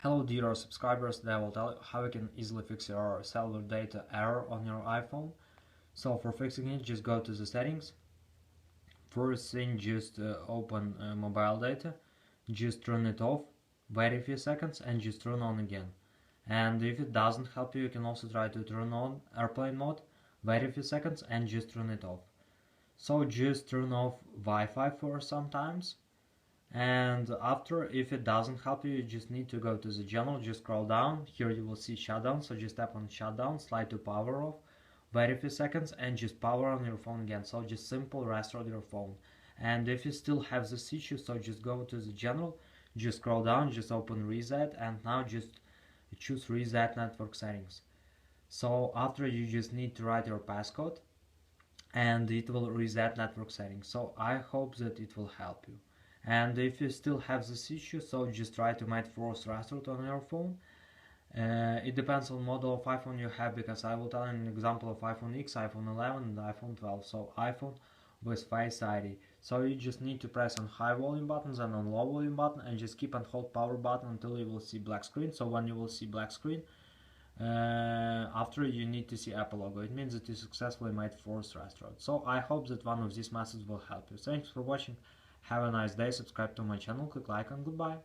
Hello dear subscribers, today I will tell you how you can easily fix your cellular data error on your iPhone. So for fixing it, just go to the settings. First thing, just open mobile data, just turn it off, wait a few seconds and just turn on again. And if it doesn't help you, you can also try to turn on airplane mode, wait a few seconds and just turn it off. So just turn off Wi-Fi for some times. And after, if it doesn't help you, you just need to go to the general, just scroll down. Here you will see shutdown, so just tap on shutdown, slide to power off, wait a few seconds and just power on your phone again. So just simple restart your phone. And if you still have this issue, so just go to the general, just scroll down, just open reset, and now just choose reset network settings. So after, you just need to write your passcode and it will reset network settings. So I hope that it will help you. And if you still have this issue, so just try to make force restart on your phone. It depends on model of iPhone you have, because I will tell you an example of iPhone X, iPhone 11 and iPhone 12. So iPhone with Face ID. So you just need to press on high volume buttons and on low volume button and just keep and hold power button until you will see black screen. So when you will see black screen, after, you need to see Apple logo. It means that you successfully made force restart. So I hope that one of these methods will help you. Thanks for watching. Have a nice day. Subscribe to my channel, click like, and goodbye.